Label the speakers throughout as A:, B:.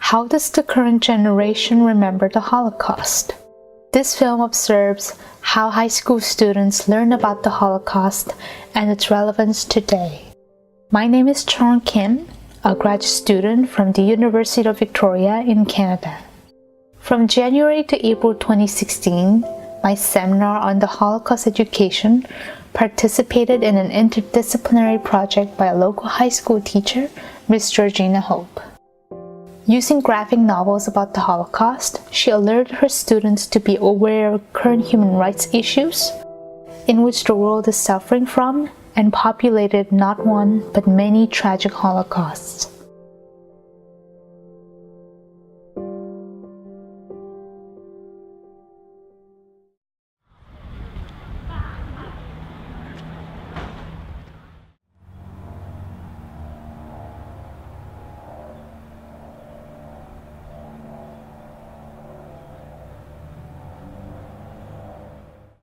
A: How does the current generation remember the Holocaust? This film observes how high school students learn about the Holocaust and its relevance today. My name is Chong Kim, a graduate student from the University of Victoria in Canada. From January to April 2016, my seminar on the Holocaust education participated in an interdisciplinary project by a local high school teacher, Ms. Georgina Hope. Using graphic novels about the Holocaust, she alerted her students to be aware of current human rights issues in which the world is suffering from and populated not one but many tragic Holocausts.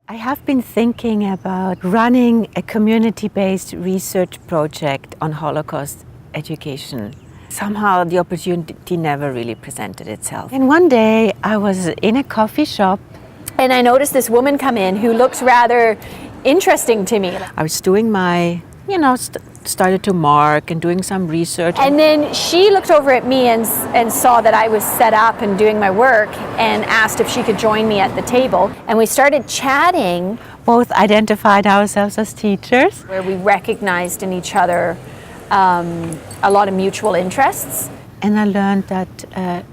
B: I have been thinking about running a community-based research project on Holocaust education. Somehow the opportunity never really presented itself. And one day I was in a coffee shop
C: and I noticed this woman come in who looked rather interesting to me.
B: I was doing my, started to mark and doing some research.
C: And then she looked over at me and saw that I was set up and doing my work and asked if she could join me at the table. And we started chatting.
B: Both identified ourselves as teachers.
C: Where we recognized in each other a lot of mutual interests.
B: And I learned that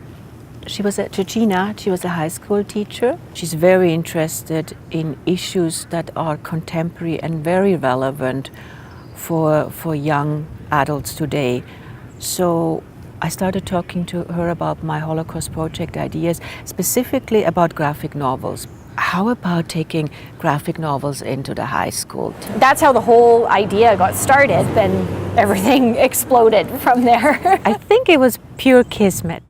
B: Georgina, she was a high school teacher. She's very interested in issues that are contemporary and very relevant for young adults today. So I started talking to her about my Holocaust project ideas, specifically about graphic novels. How about taking graphic novels into the high school?
C: That's how the whole idea got started. Then everything exploded from there.
B: I think it was pure kismet.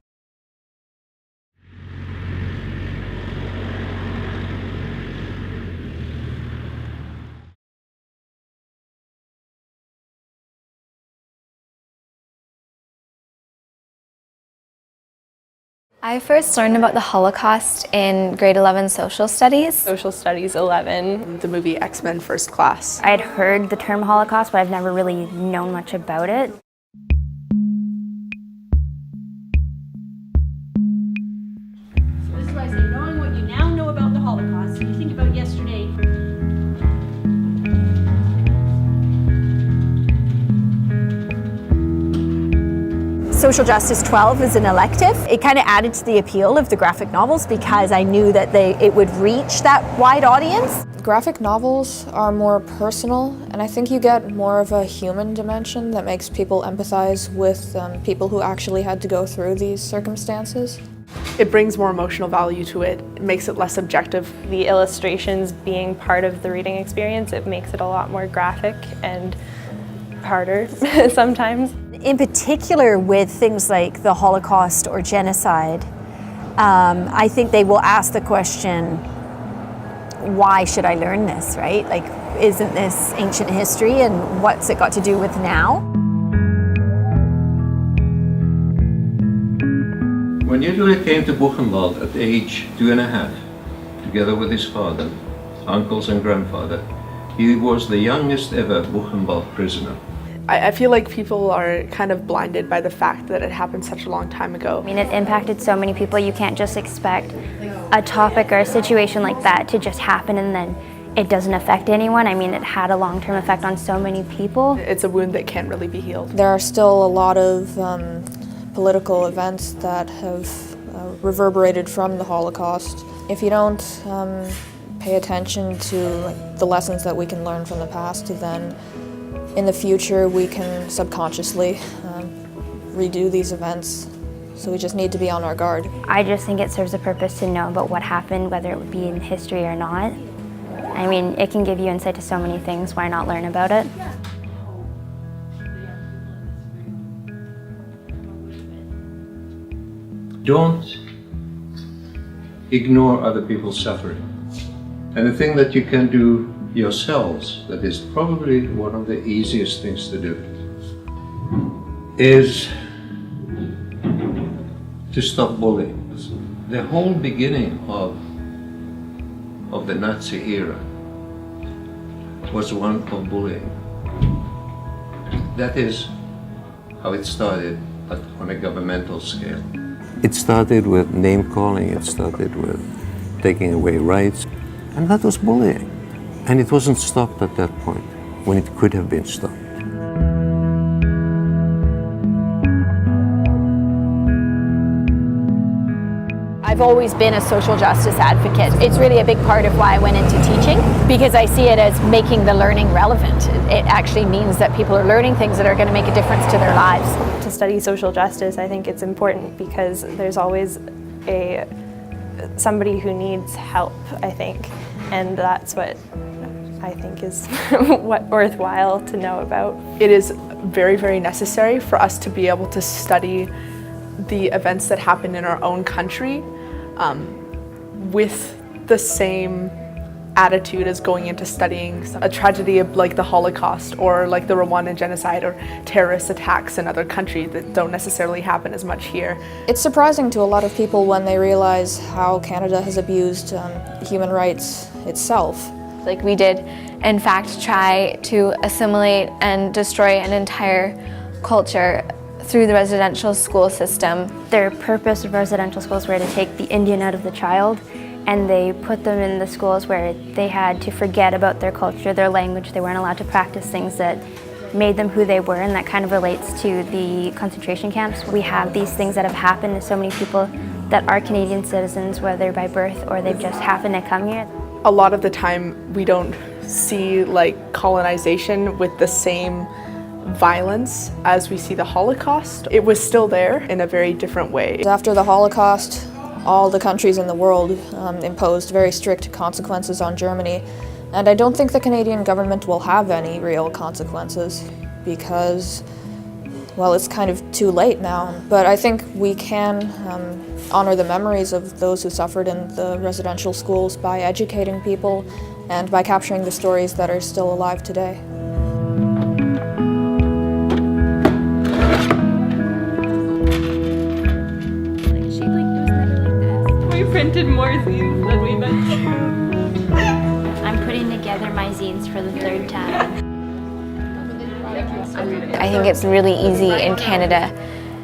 D: I first learned about the Holocaust in grade 11 social studies.
E: Social Studies 11, the movie X-Men First Class.
F: I had heard the term Holocaust, but I've never really known much about it.
G: So this is why I say, knowing what you now know about the Holocaust, you think about yesterday.
C: Social Justice 12 is an elective. It kind of added to the appeal of the graphic novels because I knew that it would reach that wide audience.
H: Graphic novels are more personal, and I think you get more of a human dimension that makes people empathize with people who actually had to go through these circumstances.
E: It brings more emotional value to it. It makes it less subjective.
I: The illustrations being part of the reading experience, it makes it a lot more graphic and harder sometimes.
C: In particular with things like the Holocaust or genocide, I think they will ask the question, why should I learn this, right? Like, isn't this ancient history and what's it got to do with now?
J: When Julia came to Buchenwald at age 2.5, together with his father, uncles and grandfather, he was the youngest ever Buchenwald prisoner.
E: I feel like people are kind of blinded by the fact that it happened such a long time ago.
F: I mean, it impacted so many people. You can't just expect a topic or a situation like that to just happen and then it doesn't affect anyone. I mean, it had a long-term effect on so many people.
E: It's a wound that can't really be healed.
H: There are still a lot of political events that have reverberated from the Holocaust. If you don't pay attention to the lessons that we can learn from the past, then in the future we can subconsciously redo these events. So we just need to be on our guard.
F: I just think it serves a purpose to know about what happened, whether it would be in history or not. I mean, it can give you insight to so many things. Why not learn about it?
J: Don't ignore other people's suffering. And the thing that you can do yourselves, that is probably one of the easiest things to do, is to stop bullying. The whole beginning of the Nazi era was one of bullying. That is how it started, but on a governmental scale. It started with name calling, it started with taking away rights, and that was bullying. And it wasn't stopped at that point, when it could have been stopped.
C: I've always been a social justice advocate. It's really a big part of why I went into teaching, because I see it as making the learning relevant. It actually means that people are learning things that are going to make a difference to their lives.
I: To study social justice, I think it's important because there's always somebody who needs help, I think, and that's what I think is worthwhile to know about.
E: It is very, very necessary for us to be able to study the events that happen in our own country with the same attitude as going into studying a tragedy like the Holocaust or like the Rwandan genocide or terrorist attacks in other countries that don't necessarily happen as much here.
H: It's surprising to a lot of people when they realize how Canada has abused human rights itself.
D: Like we did, in fact, try to assimilate and destroy an entire culture through the residential school system.
F: Their purpose of residential schools were to take the Indian out of the child, and they put them in the schools where they had to forget about their culture, their language. They weren't allowed to practice things that made them who they were, and that kind of relates to the concentration camps. We have these things that have happened to so many people that are Canadian citizens, whether by birth or they've just happened to come here.
E: A lot of the time we don't see like colonization with the same violence as we see the Holocaust. It was still there in a very different way.
H: After the Holocaust, all the countries in the world imposed very strict consequences on Germany, and I don't think the Canadian government will have any real consequences because, well, it's kind of too late now. But I think we can honor the memories of those who suffered in the residential schools by educating people and by capturing the stories that are still alive today.
I: We printed more zines than we meant to.
F: I'm putting together my zines for the third time.
D: I think it's really easy in Canada,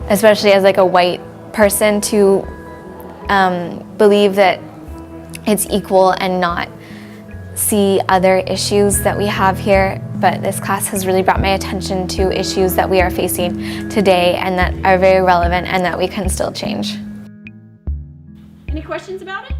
D: especially as like a white person, to believe that it's equal and not see other issues that we have here. But this class has really brought my attention to issues that we are facing today and that are very relevant and that we can still change.
G: Any questions about it?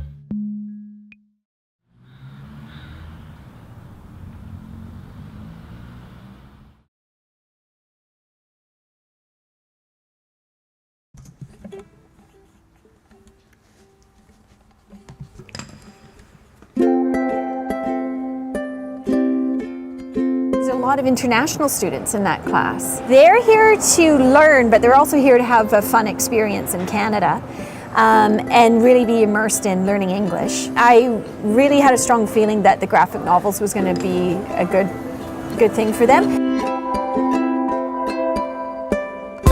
C: There's a lot of international students in that class. They're here to learn, but they're also here to have a fun experience in Canada. And really be immersed in learning English. I really had a strong feeling that the graphic novels was going to be a good thing for them.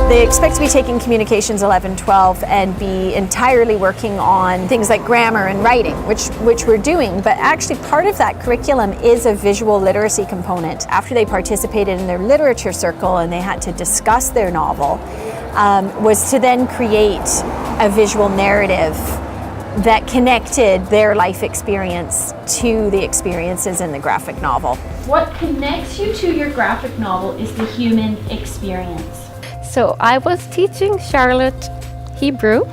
C: They expect to be taking Communications 11-12 and be entirely working on things like grammar and writing, which we're doing, but actually part of that curriculum is a visual literacy component. After they participated in their literature circle and they had to discuss their novel, was to then create a visual narrative that connected their life experience to the experiences in the graphic novel.
G: What connects you to your graphic novel is the human experience.
K: So I was teaching Charlotte Hebrew,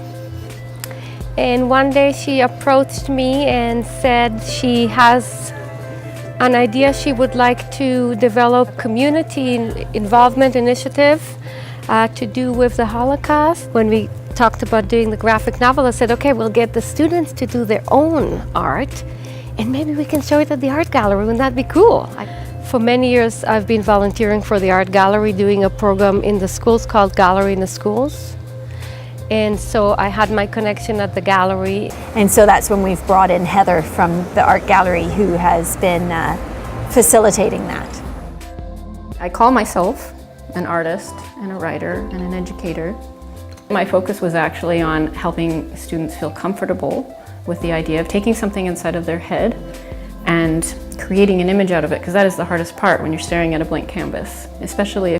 K: and one day she approached me and said she has an idea she would like to develop community involvement initiative to do with the Holocaust. When we talked about doing the graphic novel, I said, okay, we'll get the students to do their own art and maybe we can show it at the art gallery. Wouldn't that be cool? For many years I've been volunteering for the art gallery, doing a program in the schools called Gallery in the Schools. And so I had my connection at the gallery.
C: And so that's when we've brought in Heather from the art gallery, who has been facilitating that.
L: I call myself an artist and a writer and an educator. My focus was actually on helping students feel comfortable with the idea of taking something inside of their head and creating an image out of it, because that is the hardest part when you're staring at a blank canvas, especially